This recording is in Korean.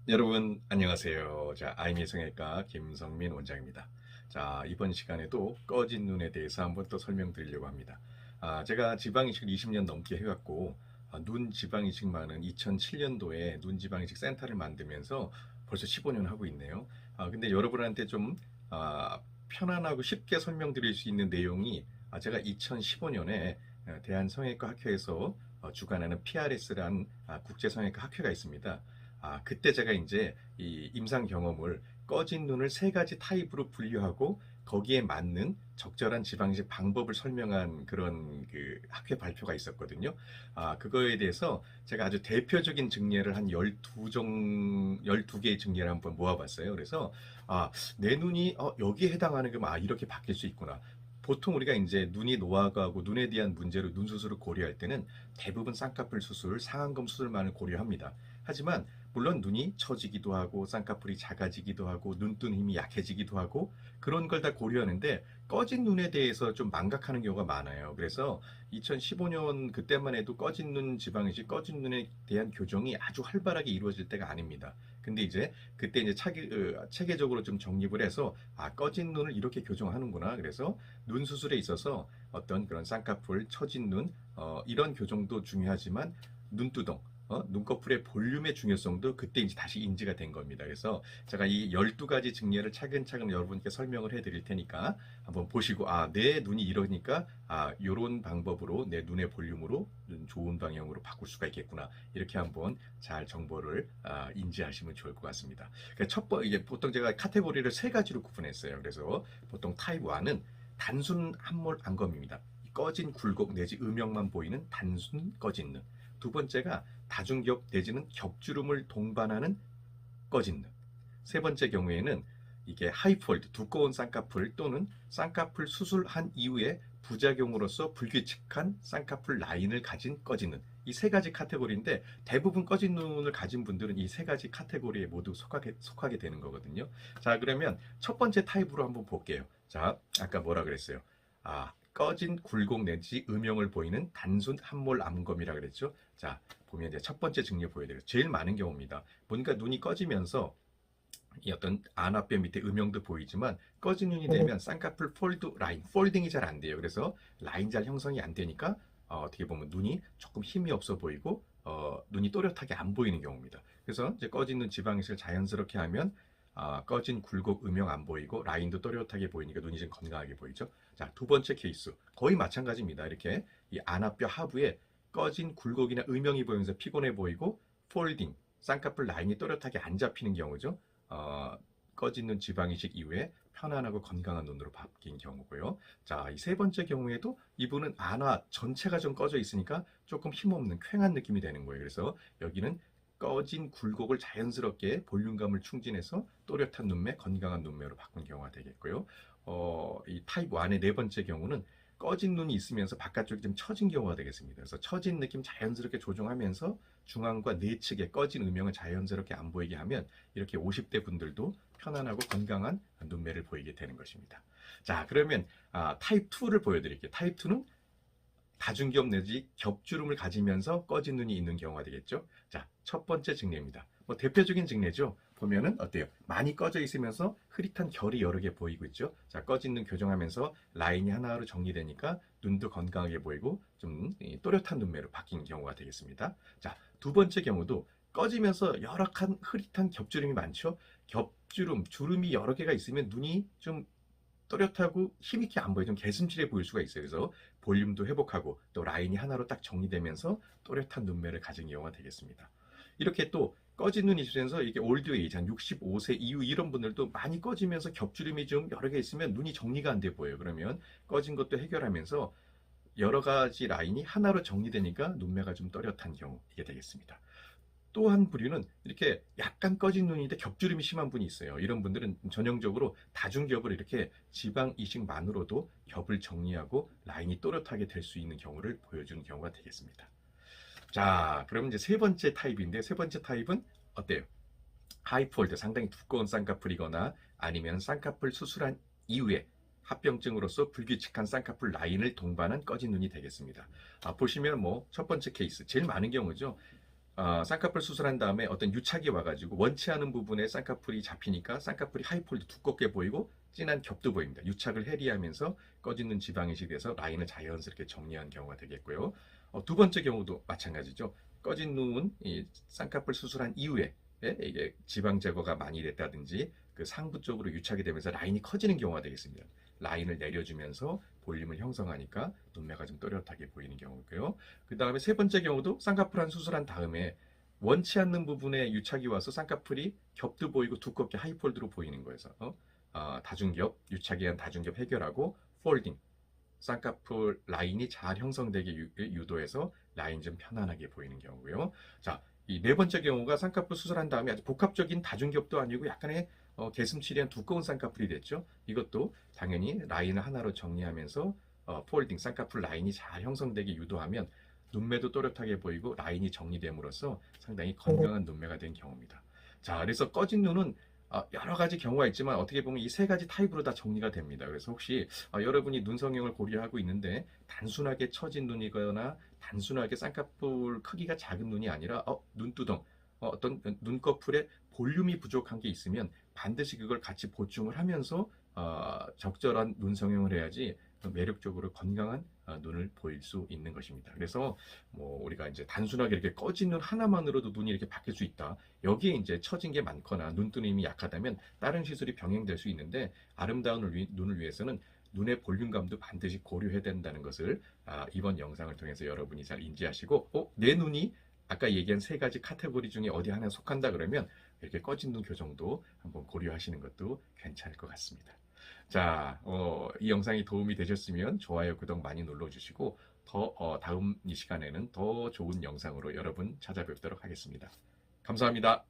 여러분 안녕하세요. 자, 아이미 성형외과 김성민 원장입니다. 자, 이번 시간에도 꺼진 눈에 대해서 한번 또 설명드리려고 합니다. 제가 지방이식을 20년 넘게 해왔고 눈 지방이식 많은 2007년도에 눈 지방이식 센터를 만들면서 벌써 15년 하고 있네요. 근데 여러분한테 좀 편안하고 쉽게 설명드릴 수 있는 내용이 제가 2015년에 대한성형외과 학회에서 주관하는 PRS라는 국제성형외과 학회가 있습니다. 그때 제가 이제 이 임상 경험을 꺼진 눈을 세 가지 타입으로 분류하고 거기에 맞는 적절한 지방이식 방법을 설명한 그런 그 학회 발표가 있었거든요. 그거에 대해서 제가 아주 대표적인 증례를 한 12개의 증례를 한번 모아봤어요. 그래서, 내 눈이, 여기에 해당하는 게, 이렇게 바뀔 수 있구나. 보통 우리가 이제 눈이 노화가고 눈에 대한 문제로 눈 수술을 고려할 때는 대부분 쌍꺼풀 수술, 상안검 수술만을 고려합니다. 하지만 물론 눈이 처지기도 하고 쌍꺼풀이 작아지기도 하고 눈뜬 힘이 약해지기도 하고 그런 걸 다 고려하는데 꺼진 눈에 대해서 좀 망각하는 경우가 많아요. 그래서 2015년 그때만 해도 꺼진 눈 지방이식, 꺼진 눈에 대한 교정이 아주 활발하게 이루어질 때가 아닙니다. 근데 이제 그때 이제 체계적으로 좀 정립을 해서 꺼진 눈을 이렇게 교정하는구나. 그래서 눈 수술에 있어서 어떤 그런 쌍꺼풀, 처진 눈 이런 교정도 중요하지만 눈두덩 눈꺼풀의 볼륨의 중요성도 그때 이제 다시 인지가 된 겁니다. 그래서 제가 이 12가지 증례를 차근차근 여러분께 설명을 해 드릴 테니까 한번 보시고, 내 눈이 이러니까, 요런 방법으로 내 눈의 볼륨으로 좋은 방향으로 바꿀 수가 있겠구나. 이렇게 한번 잘 정보를 인지하시면 좋을 것 같습니다. 그러니까 이게 보통 제가 카테고리를 세 가지로 구분했어요. 그래서 보통 타입 1은 단순 함몰 안검입니다. 꺼진 굴곡 내지 음영만 보이는 단순 꺼진 눈. 두 번째가 다중겹 내지는 겹주름을 동반하는 꺼진 눈. 세 번째 경우에는 이게 하이폴드, 두꺼운 쌍꺼풀 또는 쌍꺼풀 수술한 이후에 부작용으로서 불규칙한 쌍꺼풀 라인을 가진 꺼진 눈. 이 세 가지 카테고리인데 대부분 꺼진 눈을 가진 분들은 이 세 가지 카테고리에 모두 속하게 되는 거거든요. 자, 그러면 첫 번째 타입으로 한번 볼게요. 자, 아까 뭐라 그랬어요? 꺼진 굴곡 내지 음영을 보이는 단순 함몰 암검이라 그랬죠. 자, 보면 이제 첫 번째 증례 보여드려요. 제일 많은 경우입니다. 뭔가 눈이 꺼지면서 이 어떤 안압뼈 밑에 음영도 보이지만 꺼진 눈이 되면 쌍꺼풀 라인, 폴딩이 잘 안 돼요. 그래서 라인 잘 형성이 안 되니까 어떻게 보면 눈이 조금 힘이 없어 보이고 눈이 또렷하게 안 보이는 경우입니다. 그래서 이제 꺼진 눈 지방이식을 자연스럽게 하면 꺼진 굴곡 음영 안 보이고 라인도 또렷하게 보이니까 눈이 좀 건강하게 보이죠. 자, 두 번째 케이스 거의 마찬가지입니다. 이렇게 이 안압뼈 하부에 꺼진 굴곡이나 음영이 보이면서 피곤해 보이고 폴딩, 쌍꺼풀 라인이 또렷하게 안 잡히는 경우죠. 어, 꺼진 눈 지방이식 이후에 편안하고 건강한 눈으로 바뀐 경우고요. 자, 이 세 번째 경우에도 이분은 안화 전체가 좀 꺼져 있으니까 조금 힘없는 퀭한 느낌이 되는 거예요. 그래서 여기는 꺼진 굴곡을 자연스럽게 볼륨감을 충진해서 또렷한 눈매, 건강한 눈매로 바꾼 경우가 되겠고요. 이 타입 1의 네 번째 경우는 꺼진 눈이 있으면서 바깥쪽이 좀 처진 경우가 되겠습니다. 그래서 처진 느낌 자연스럽게 조정하면서 중앙과 내측에 꺼진 음영을 자연스럽게 안 보이게 하면 이렇게 50대 분들도 편안하고 건강한 눈매를 보이게 되는 것입니다. 자, 그러면 타입 2를 보여드릴게요. 타입 2는 다중겹 내지 겹주름을 가지면서 꺼진 눈이 있는 경우가 되겠죠. 자, 첫 번째 증례입니다. 뭐 대표적인 증례죠. 보면은 어때요? 많이 꺼져 있으면서 흐릿한 결이 여러 개 보이고 있죠. 자, 꺼진 눈 교정하면서 라인이 하나로 정리되니까 눈도 건강하게 보이고 좀 또렷한 눈매로 바뀐 경우가 되겠습니다. 자, 두 번째 경우도 꺼지면서 여러 칸 흐릿한 겹주름이 많죠. 주름이 여러 개가 있으면 눈이 좀 또렷하고 힘있게 안 보여 좀 개슴츠레 보일 수가 있어요. 그래서 볼륨도 회복하고 또 라인이 하나로 딱 정리되면서 또렷한 눈매를 가진 경우가 되겠습니다. 이렇게 또 꺼진 눈이 있으면서 이게 올드 에이지 한 65세 이후 이런 분들도 많이 꺼지면서 겹주름이 좀 여러 개 있으면 눈이 정리가 안 돼 보여요. 그러면 꺼진 것도 해결하면서 여러 가지 라인이 하나로 정리되니까 눈매가 좀 또렷한 경우 이게 되겠습니다. 또 한 부류는 이렇게 약간 꺼진 눈인데 겹주름이 심한 분이 있어요. 이런 분들은 전형적으로 다중겹을 이렇게 지방 이식만으로도 겹을 정리하고 라인이 또렷하게 될 수 있는 경우를 보여주는 경우가 되겠습니다. 자, 그럼 이제 세 번째 타입인데 세 번째 타입은 어때요? 하이폴드 상당히 두꺼운 쌍꺼풀이거나 아니면 쌍꺼풀 수술한 이후에 합병증으로서 불규칙한 쌍꺼풀 라인을 동반한 꺼진 눈이 되겠습니다. 보시면 뭐 첫 번째 케이스 제일 많은 경우죠. 쌍꺼풀 수술한 다음에 어떤 유착이 와가지고 원치 않은 부분에 쌍꺼풀이 잡히니까 쌍꺼풀이 하이폴드 두껍게 보이고 진한 겹도 보입니다. 유착을 해리하면서 꺼진 눈 지방 이식이 돼서 라인을 자연스럽게 정리한 경우가 되겠고요. 두 번째 경우도 마찬가지죠. 꺼진 눈은 이 쌍꺼풀 수술한 이후에 이게 지방 제거가 많이 됐다든지 그 상부 쪽으로 유착이 되면서 라인이 커지는 경우가 되겠습니다. 라인을 내려주면서 볼륨을 형성하니까 눈매가 좀 또렷하게 보이는 경우고요. 그 다음에 세 번째 경우도 쌍꺼풀 한 수술한 다음에 원치 않는 부분에 유착이 와서 쌍꺼풀이 겹도 보이고 두껍게 하이폴드로 보이는 거에서 다중겹, 유착에 의한 다중겹 해결하고 폴딩, 쌍꺼풀 라인이 잘 형성되게 유도해서 라인 좀 편안하게 보이는 경우고요. 자, 이 네 번째 경우가 쌍꺼풀 수술한 다음에 아주 복합적인 다중겹도 아니고 약간의 개슴츠리한 두꺼운 쌍꺼풀이 됐죠. 이것도 당연히 라인을 하나로 정리하면서 폴딩, 쌍꺼풀 라인이 잘 형성되게 유도하면 눈매도 또렷하게 보이고 라인이 정리됨으로써 상당히 건강한 눈매가 된 경우입니다. 자, 그래서 꺼진 눈은 여러 가지 경우가 있지만 어떻게 보면 이 세 가지 타입으로 다 정리가 됩니다. 그래서 혹시 여러분이 눈 성형을 고려하고 있는데 단순하게 처진 눈이거나 단순하게 쌍꺼풀 크기가 작은 눈이 아니라 눈두덩, 어떤 눈꺼풀에 볼륨이 부족한 게 있으면 반드시 그걸 같이 보충을 하면서 적절한 눈 성형을 해야지 매력적으로 건강한 눈을 보일 수 있는 것입니다. 그래서 뭐 우리가 이제 단순하게 이렇게 꺼진 눈 하나만으로도 눈이 이렇게 바뀔 수 있다. 여기에 이제 처진 게 많거나 눈뜨림이 약하다면 다른 시술이 병행될 수 있는데 아름다운 눈을 위해서는 눈의 볼륨감도 반드시 고려해야 된다는 것을 이번 영상을 통해서 여러분이 잘 인지하시고 내 눈이 아까 얘기한 세 가지 카테고리 중에 어디 하나 속한다 그러면 이렇게 꺼진 눈 교정도 한번 고려하시는 것도 괜찮을 것 같습니다. 자, 이 영상이 도움이 되셨으면 좋아요, 구독 많이 눌러주시고 다음 이 시간에는 더 좋은 영상으로 여러분 찾아뵙도록 하겠습니다. 감사합니다.